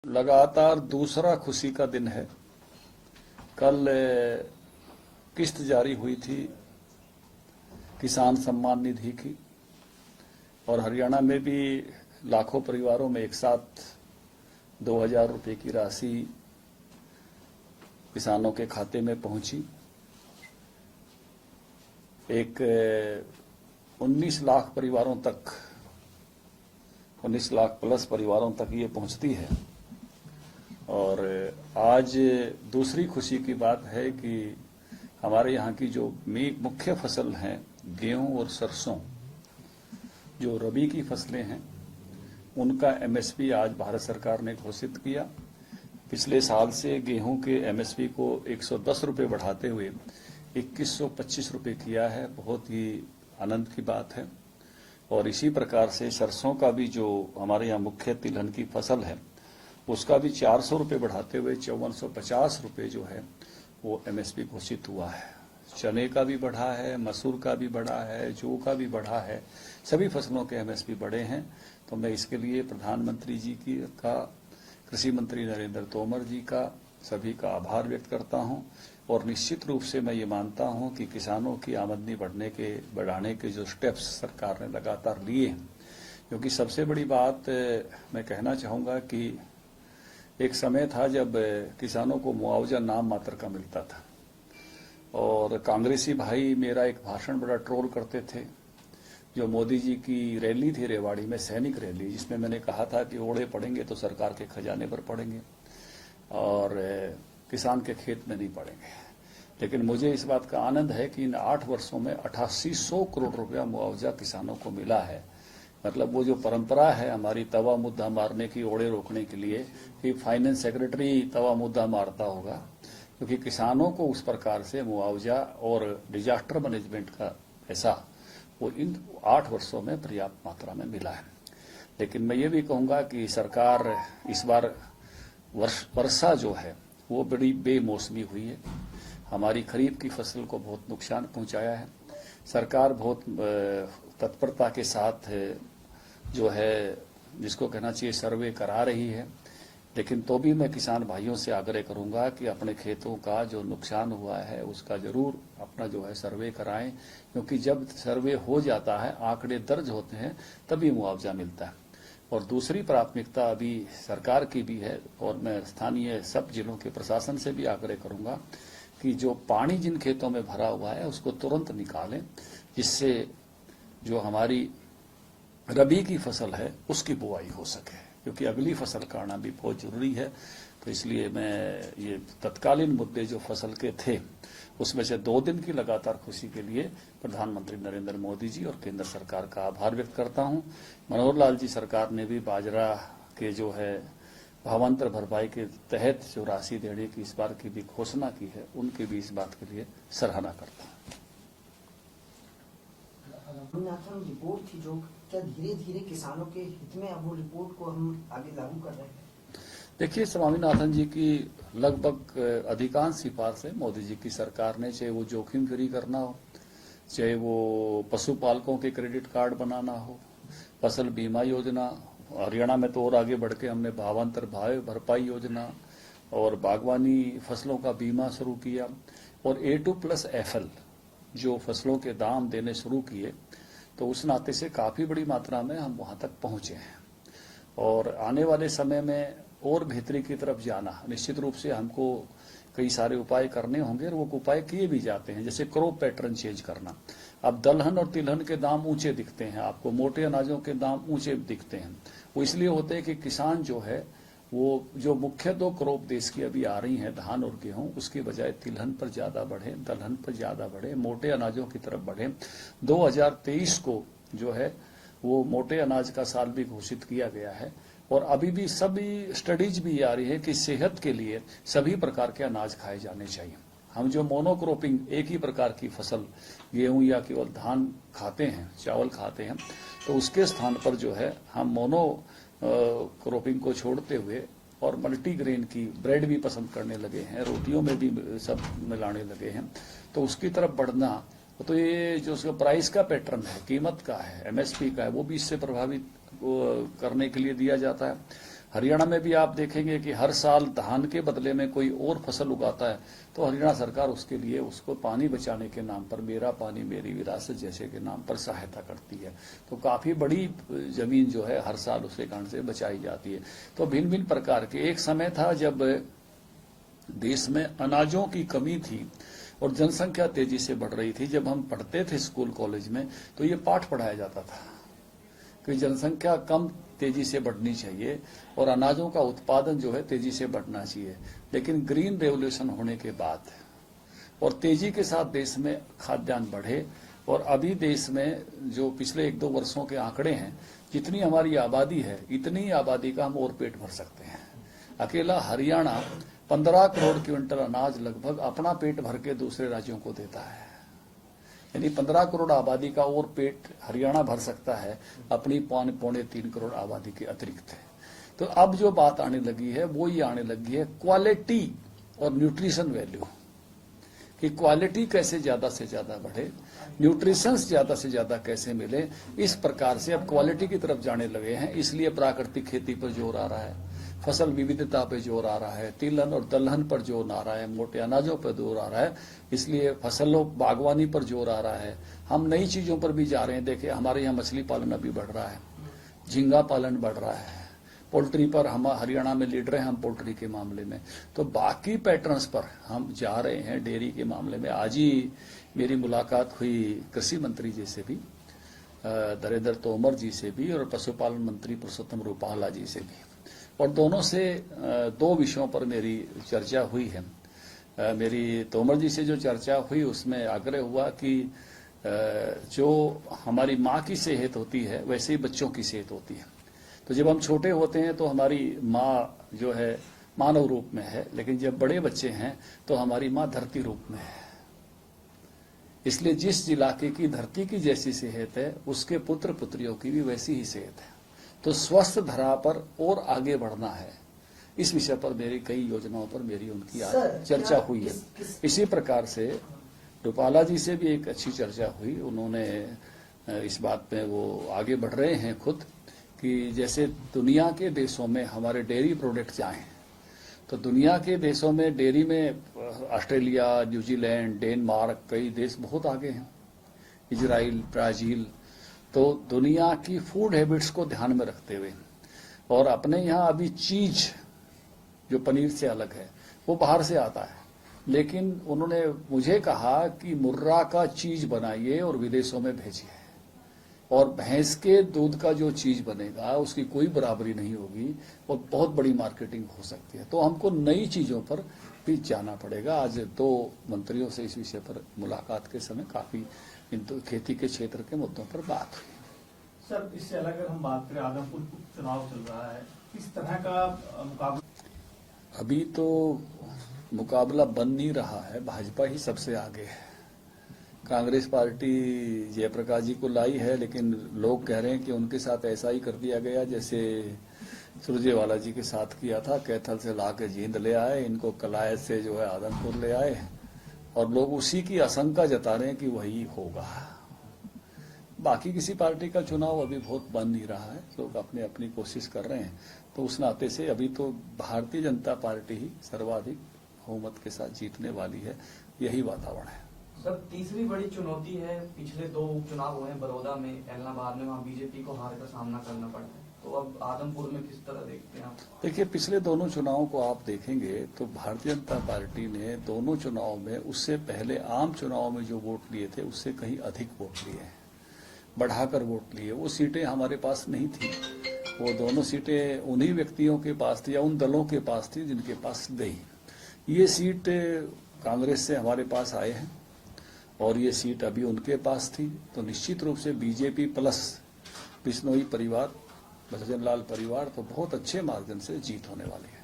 लगातार दूसरा खुशी का दिन है। कल किस्त जारी हुई थी किसान सम्मान निधि की, और हरियाणा में भी लाखों परिवारों में एक साथ 2000 रुपये की राशि किसानों के खाते में पहुंची। एक 19 लाख परिवारों तक, 19 लाख प्लस परिवारों तक ये पहुंचती है। और आज दूसरी खुशी की बात है कि हमारे यहाँ की जो मुख्य फसल हैं, गेहूं और सरसों, जो रबी की फसलें हैं, उनका एमएसपी आज भारत सरकार ने घोषित किया। पिछले साल से गेहूं के एमएसपी को 110 रुपये बढ़ाते हुए 2125 रुपये किया है। बहुत ही आनंद की बात है। और इसी प्रकार से सरसों का भी, जो हमारे यहाँ मुख्य तिलहन की फसल है, उसका भी 400 रुपये बढ़ाते हुए 5450 रुपये जो है वो एमएसपी घोषित हुआ है। चने का भी बढ़ा है, मसूर का भी बढ़ा है, जौ का भी बढ़ा है, सभी फसलों के एमएसपी बढ़े हैं। तो मैं इसके लिए प्रधानमंत्री जी का, कृषि मंत्री नरेंद्र तोमर जी का, सभी का आभार व्यक्त करता हूं। और निश्चित रूप से मैं ये मानता हूं कि किसानों की आमदनी बढ़ाने के जो स्टेप्स सरकार ने लगातार लिए हैं, क्योंकि सबसे बड़ी बात मैं कहना चाहूँगा कि एक समय था जब किसानों को मुआवजा नाम मात्र का मिलता था, और कांग्रेसी भाई मेरा एक भाषण बड़ा ट्रोल करते थे। जो मोदी जी की रैली थी रेवाड़ी में, सैनिक रैली, जिसमें मैंने कहा था कि ओड़े पड़ेंगे तो सरकार के खजाने पर पड़ेंगे और किसान के खेत में नहीं पड़ेंगे। लेकिन मुझे इस बात का आनंद है कि इन 8 वर्षों में 8800 करोड़ रुपया मुआवजा किसानों को मिला है। मतलब वो जो परंपरा है हमारी तवा मुद्दा मारने की, ओड़े रोकने के लिए, कि फाइनेंस सेक्रेटरी तवा मुद्दा मारता होगा, क्योंकि किसानों को उस प्रकार से मुआवजा और डिजास्टर मैनेजमेंट का पैसा वो इन 8 वर्षों में पर्याप्त मात्रा में मिला है। लेकिन मैं ये भी कहूँगा कि सरकार इस बार वर्षा जो है वो बड़ी बेमौसमी हुई है। हमारी खरीफ की फसल को बहुत नुकसान पहुंचाया है। सरकार बहुत तत्परता के साथ जो है, जिसको कहना चाहिए, सर्वे करा रही है। लेकिन तो भी मैं किसान भाइयों से आग्रह करूंगा कि अपने खेतों का जो नुकसान हुआ है उसका जरूर अपना जो है सर्वे कराएं, क्योंकि जब सर्वे हो जाता है, आंकड़े दर्ज होते हैं, तभी मुआवजा मिलता है। और दूसरी प्राथमिकता अभी सरकार की भी है, और मैं स्थानीय सब जिलों के प्रशासन से भी आग्रह करूंगा कि जो पानी जिन खेतों में भरा हुआ है उसको तुरंत निकालें, जिससे जो हमारी रबी की फसल है उसकी बुआई हो सके, क्योंकि अगली फसल का आना भी बहुत जरूरी है। तो इसलिए मैं ये तत्कालीन मुद्दे जो फसल के थे उसमें से 2 दिन की लगातार खुशी के लिए प्रधानमंत्री नरेंद्र मोदी जी और केंद्र सरकार का आभार व्यक्त करता हूं। मनोहर लाल जी सरकार ने भी बाजरा के जो है भावांतर भरपाई के तहत जो राशि देने की इस बार की भी घोषणा की है, उनकी भी इस बात के लिए सराहना करता हूं। स्वामीनाथन रिपोर्ट थी, जो क्या धीरे धीरे किसानों के हित में अब वो रिपोर्ट को हम आगे लागू कर रहे हैं? देखिए, स्वामीनाथन जी की लगभग अधिकांश सिफारिशें मोदी जी की सरकार ने, चाहे वो जोखिम फ्री करना हो, चाहे वो पशुपालकों के क्रेडिट कार्ड बनाना हो, फसल बीमा योजना, हरियाणा में तो और आगे बढ़ के हमने भावांतर भरपाई योजना और बागवानी फसलों का बीमा शुरू किया, और A2+FL जो फसलों के दाम देने शुरू किए। तो उस नाते से काफी बड़ी मात्रा में हम वहां तक पहुंचे हैं, और आने वाले समय में और बेहतरी की तरफ जाना, निश्चित रूप से हमको कई सारे उपाय करने होंगे, और वो उपाय किए भी जाते हैं। जैसे क्रॉप पैटर्न चेंज करना। अब दलहन और तिलहन के दाम ऊंचे दिखते हैं, आपको मोटे अनाजों के दाम ऊंचे दिखते हैं। वो इसलिए होते हैं कि किसान जो है वो जो मुख्य 2 क्रॉप देश की अभी आ रही हैं, धान और गेहूं, उसकी बजाय तिलहन पर ज्यादा बढ़े, दलहन पर ज्यादा बढ़े, मोटे अनाजों की तरफ बढ़े। 2023 को जो है वो मोटे अनाज का साल भी घोषित किया गया है, और अभी भी सभी स्टडीज भी आ रही है कि सेहत के लिए सभी प्रकार के अनाज खाए जाने चाहिए। हम जो मोनोक्रॉपिंग, एक ही प्रकार की फसल, गेहूं या केवल धान खाते हैं, चावल खाते हैं, तो उसके स्थान पर जो है हम मोनो क्रॉपिंग को छोड़ते हुए और मल्टीग्रेन की ब्रेड भी पसंद करने लगे हैं, रोटियों में भी सब मिलाने लगे हैं। तो उसकी तरफ बढ़ना, तो ये जो उसका प्राइस का पैटर्न है, कीमत का है, एमएसपी का है, वो भी इससे प्रभावित करने के लिए दिया जाता है। हरियाणा में भी आप देखेंगे कि हर साल धान के बदले में कोई और फसल उगाता है तो हरियाणा सरकार उसके लिए उसको पानी बचाने के नाम पर मेरा पानी मेरी विरासत जैसे के नाम पर सहायता करती है। तो काफी बड़ी जमीन जो है हर साल उसके कारण से बचाई जाती है। तो भिन्न भिन्न प्रकार के एक समय था जब देश में अनाजों की कमी थी और जनसंख्या तेजी से बढ़ रही थी। जब हम पढ़ते थे स्कूल कॉलेज में तो ये पाठ पढ़ाया जाता था कि जनसंख्या कम तेजी से बढ़नी चाहिए और अनाजों का उत्पादन जो है तेजी से बढ़ना चाहिए। लेकिन ग्रीन रेवोल्यूशन होने के बाद और तेजी के साथ देश में खाद्यान्न बढ़े और अभी देश में जो पिछले 1-2 वर्षों के आंकड़े हैं, जितनी हमारी आबादी है इतनी आबादी का हम और पेट भर सकते हैं। अकेला हरियाणा 15 करोड़ क्विंटल अनाज लगभग अपना पेट भर के दूसरे राज्यों को देता है। यानी 15 करोड़ आबादी का और पेट हरियाणा भर सकता है अपनी 3.25 करोड़ आबादी के अतिरिक्त है। तो अब जो बात आने लगी है वो ये आने लगी है क्वालिटी और न्यूट्रिशन वैल्यू कि क्वालिटी कैसे ज्यादा से ज्यादा बढ़े, न्यूट्रिशंस ज्यादा से ज्यादा कैसे मिले। इस प्रकार से अब क्वालिटी की तरफ जाने लगे हैं। इसलिए प्राकृतिक खेती पर जोर आ रहा है, फसल विविधता पे जोर आ रहा है, तिलहन और दलहन पर जोर आ रहा है, मोटे अनाजों पर जोर आ रहा है। इसलिए फसलों बागवानी पर जोर आ रहा है। हम नई चीजों पर भी जा रहे हैं। देखिए हमारे यहाँ मछली पालन अभी बढ़ रहा है, झींगा पालन बढ़ रहा है, पोल्ट्री पर हम हरियाणा में लीडर हैं हम पोल्ट्री के मामले में। तो बाकी पैटर्न्स पर हम जा रहे हैं। डेयरी के मामले में आज ही मेरी मुलाकात हुई कृषि मंत्री जी से भी, नरेंद्र तोमर जी से भी और पशुपालन मंत्री पुरुषोत्तम रूपाला जी से भी, और दोनों से 2 विषयों पर मेरी चर्चा हुई है। मेरी तोमर जी से जो चर्चा हुई उसमें आग्रह हुआ कि जो हमारी माँ की सेहत होती है वैसे ही बच्चों की सेहत होती है। तो जब हम छोटे होते हैं तो हमारी माँ जो है मानव रूप में है, लेकिन जब बड़े बच्चे हैं तो हमारी माँ धरती रूप में है। इसलिए जिस इलाके की धरती की जैसी सेहत है उसके पुत्र पुत्रियों की भी वैसी ही सेहत है। तो स्वस्थ धरा पर और आगे बढ़ना है। इस विषय पर मेरी कई योजनाओं पर मेरी उनकी आज चर्चा हुई है। इसी प्रकार से रूपाला जी से भी एक अच्छी चर्चा हुई। उन्होंने इस बात में वो आगे बढ़ रहे हैं खुद कि जैसे दुनिया के देशों में हमारे डेयरी प्रोडक्ट जाएं, तो दुनिया के देशों में डेयरी में ऑस्ट्रेलिया, न्यूजीलैंड, डेनमार्क कई देश बहुत आगे हैं, इजराइल, ब्राजील। तो दुनिया की फूड हैबिट्स को ध्यान में रखते हुए और अपने यहाँ अभी चीज जो पनीर से अलग है वो बाहर से आता है, लेकिन उन्होंने मुझे कहा कि मुर्रा का चीज बनाइए और विदेशों में भेजिए, और भैंस के दूध का जो चीज बनेगा उसकी कोई बराबरी नहीं होगी और बहुत बड़ी मार्केटिंग हो सकती है। तो हमको नई चीजों पर भी जाना पड़ेगा। आज 2 मंत्रियों से इस विषय पर मुलाकात के समय काफी खेती के क्षेत्र के मुद्दों पर बात हुई। सर, इससे अलग अगर हम बात करें, आदमपुर चुनाव चल रहा है, किस तरह का मुकाबला? अभी तो मुकाबला बन नहीं रहा है, भाजपा ही सबसे आगे है। कांग्रेस पार्टी जयप्रकाश जी को लाई है, लेकिन लोग कह रहे हैं कि उनके साथ ऐसा ही कर दिया गया जैसे सुरजेवाला जी के साथ किया था। कैथल से ला के जींद ले आए, इनको कलायत से जो है आदमपुर ले आए, और लोग उसी की आशंका जता रहे हैं कि वही होगा। बाकी किसी पार्टी का चुनाव अभी बहुत बन नहीं रहा है, लोग अपने अपनी कोशिश कर रहे हैं। तो उस नाते से अभी तो भारतीय जनता पार्टी ही सर्वाधिक बहुमत के साथ जीतने वाली है, यही वातावरण है। सर, तीसरी बड़ी चुनौती है, पिछले 2 उपचुनाव हुए हैं बड़ौदा में, इलाहाबाद में, वहाँ बीजेपी को हार का सामना करना पड़ा है। तो अब आदमपुर में किस तरह देखते हैं आप? देखिए, पिछले दोनों चुनावों को आप देखेंगे तो भारतीय जनता पार्टी ने दोनों चुनाव में उससे पहले आम चुनाव में जो वोट लिए थे उससे कहीं अधिक वोट लिए हैं, बढ़ाकर वोट लिए। वो सीटें हमारे पास नहीं थी, वो दोनों सीटें उन्हीं व्यक्तियों के पास थी या उन दलों के पास थी जिनके पास गई। ये सीट कांग्रेस से हमारे पास आए हैं और ये सीट अभी उनके पास थी। तो निश्चित रूप से बीजेपी प्लस बिश्नोई परिवार, भजन लाल परिवार तो बहुत अच्छे मार्जिन से जीत होने वाली है।